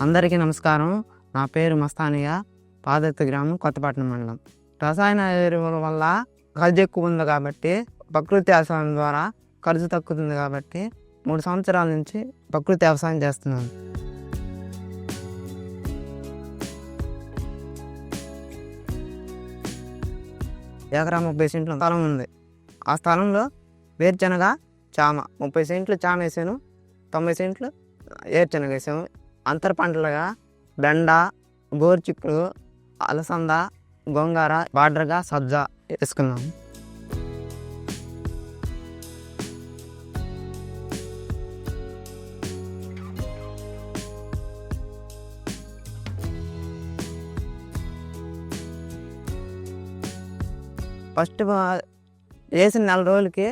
అందరికీ నమస్కారం. నా పేరు మస్తానియా. పాదర్తి గ్రామం, కొత్తపట్నం మండలం. రసాయన ఎరువుల వల్ల ఖర్చు ఎక్కువ ఉంది కాబట్టి ప్రకృతి వ్యవసాయం ద్వారా ఖర్చు తగ్గుతుంది కాబట్టి 3 సంవత్సరాల నుంచి ప్రకృతి వ్యవసాయం చేస్తున్నాను. ఎకరా 30 సెంట్ల స్థలం ఉంది. ఆ స్థలంలో వేరుశనగ, చామ 30 సెంట్లు చామ వేసాను, 90 సెంట్లు వేరుశనగ వేసాము. అంతర పంటలుగా బెండ, గోరుచిక్కుడు, అలసంద, గోంగూర, బార్డర్గా సజ్జ వేసుకున్నాము. ఫస్ట్ వేసిన 4 రోజులకి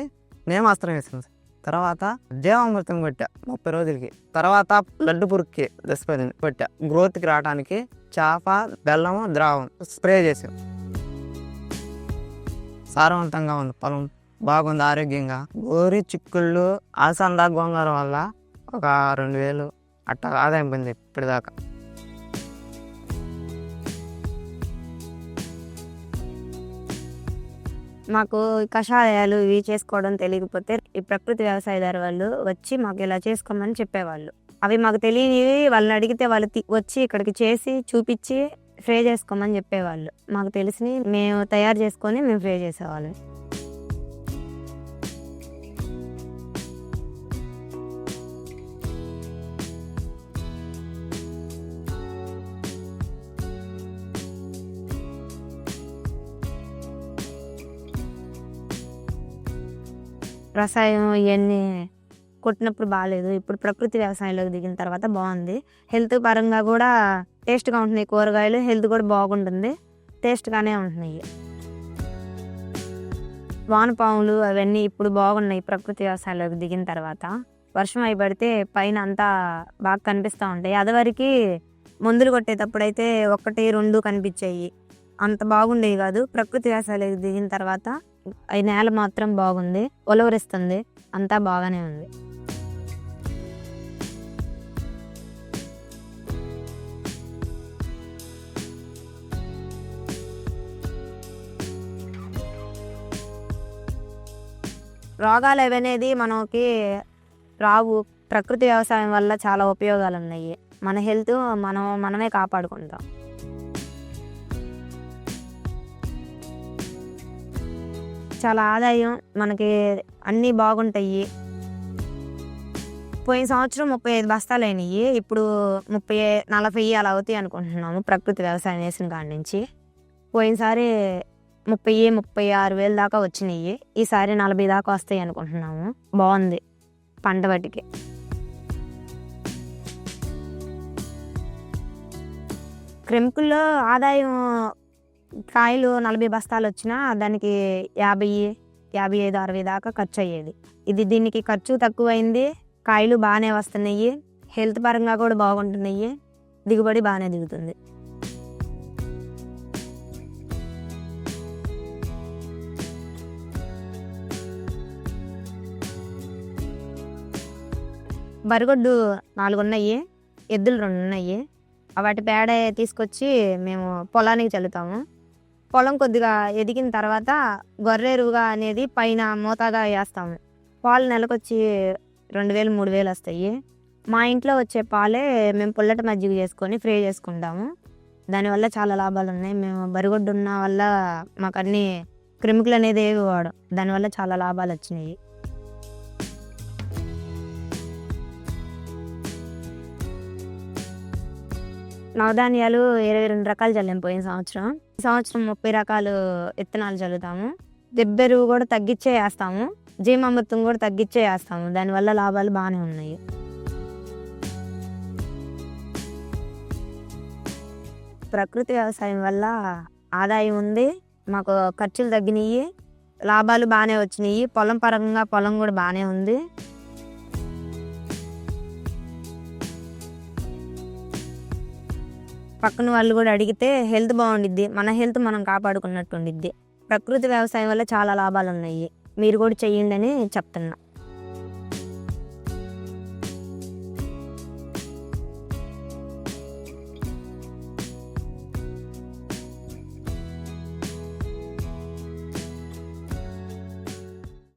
నేమాస్త్రం వేసాను. తర్వాత జీవామృతం కొట్టా 30 రోజులకి. తర్వాత లడ్డు పురుగుకి దశపదిని కొట్టా. గ్రోత్కి రావడానికి చేప, బెల్లము, ద్రావం స్ప్రే చేసాం. సారవంతంగా ఉంది, పొలం బాగుంది, ఆరోగ్యంగా. గోరి చిక్కుళ్ళు, అలసంద, గోంగూర వల్ల ఒక 2000 అట్టా ఆదాయం పొంది ఇప్పటిదాకా. మాకు కషాయాలు ఇవి చేసుకోవడం తెలియకపోతే ఈ ప్రకృతి వ్యవసాయదారు వాళ్ళు వచ్చి మాకు ఇలా చేసుకోమని చెప్పేవాళ్ళు. అవి మాకు తెలియనివి వాళ్ళని అడిగితే వాళ్ళు వచ్చి ఇక్కడికి చేసి చూపించి ఫ్రై చేసుకోమని చెప్పేవాళ్ళు. మాకు తెలిసి మేము తయారు చేసుకొని మేము ఫ్రై చేసేవాళ్ళం. రసాయనం ఇవన్నీ కొట్టినప్పుడు బాగాలేదు. ఇప్పుడు ప్రకృతి వ్యవసాయంలోకి దిగిన తర్వాత బాగుంది. హెల్త్ పరంగా కూడా టేస్ట్గా ఉంటున్నాయి కూరగాయలు. హెల్త్ కూడా బాగుంటుంది, టేస్ట్గానే ఉంటున్నాయి. వానపాములు అవన్నీ ఇప్పుడు బాగున్నాయి ప్రకృతి వ్యవసాయంలోకి దిగిన తర్వాత. వర్షం అయి పడితే పైన అంతా బాగా కనిపిస్తూ ఉంటాయి. అదివరకు మందులు కొట్టేటప్పుడు అయితే 1, 2 కనిపించాయి, అంత బాగుండేవి కాదు. ప్రకృతి వ్యవసాయంలోకి దిగిన తర్వాత ఈ నేల మాత్రం బాగుంది, ఒలవరిస్తుంది, అంతా బాగానే ఉంది. రోగాలు అవనేది మనకి రావు. ప్రకృతి వ్యవసాయం వల్ల చాలా ఉపయోగాలు ఉన్నాయి. మన హెల్త్ మనమే కాపాడుకుంటాం. చాలా ఆదాయం, మనకి అన్నీ బాగుంటాయి. పోయిన సంవత్సరం 35 బస్తాలు అయినాయి. ఇప్పుడు 30-40 అలా అవుతాయి అనుకుంటున్నాము ప్రకృతి వ్యవసాయం వేసిన కాడి నుంచి. పోయినసారి 30-36 వేలు దాకా వచ్చినాయి. ఈసారి 40 దాకా వస్తాయి అనుకుంటున్నాము. బాగుంది పంట వాటికి. క్రెంకుల్లో ఆదాయం కాయలు 40 బస్తాలు వచ్చినా దానికి 50, 55, 60 దాకా ఖర్చు అయ్యేది. దీనికి ఖర్చు తక్కువైంది, కాయలు బాగానే వస్తున్నాయి, హెల్త్ పరంగా కూడా బాగుంటున్నాయి, దిగుబడి బాగానే దిగుతుంది. బరిగొడ్డు 4 ఉన్నాయి, ఎద్దులు 2 ఉన్నాయి. వాటి పేడ తీసుకొచ్చి మేము పొలానికి చల్లుతాము. పొలం కొద్దిగా ఎదిగిన తర్వాత గొర్రెరువుగా అనేది పైన మోతాదా వేస్తాము. పాలు నెలకొచ్చి 2000-3000 వస్తాయి. మా ఇంట్లో వచ్చే పాలే మేము పుల్లట మజ్జిగ చేసుకొని ఫ్రై చేసుకుంటాము. దానివల్ల చాలా లాభాలు ఉన్నాయి. మేము బరిగొడ్డు ఉన్న వల్ల మాకు అన్ని కెమికల్ అనేది ఏవి వాడం, దానివల్ల చాలా లాభాలు వచ్చినాయి. నవధాన్యాలు 22 రకాలు చల్లాము పోయిన సంవత్సరం. ఈ సంవత్సరం 30 రకాలు విత్తనాలు చల్లుతాము. దెబ్బెరువు కూడా తగ్గించే వేస్తాము, జీవామృతం కూడా తగ్గించే వేస్తాము. దానివల్ల లాభాలు బాగానే ఉన్నాయి. ప్రకృతి వ్యవసాయం వల్ల ఆదాయం ఉంది, మాకు ఖర్చులు తగ్గినాయి, లాభాలు బాగానే వచ్చినాయి. పొలం పరంగా పొలం కూడా బాగానే ఉంది. పక్కన వాళ్ళు కూడా అడిగితే హెల్త్ బాగుండిద్ది, మన హెల్త్ మనం కాపాడుకున్నట్టు ఉండిద్ది. ప్రకృతి వ్యవసాయం వల్ల చాలా లాభాలు ఉన్నాయి, మీరు కూడా చెయ్యండి అని చెప్తున్నా.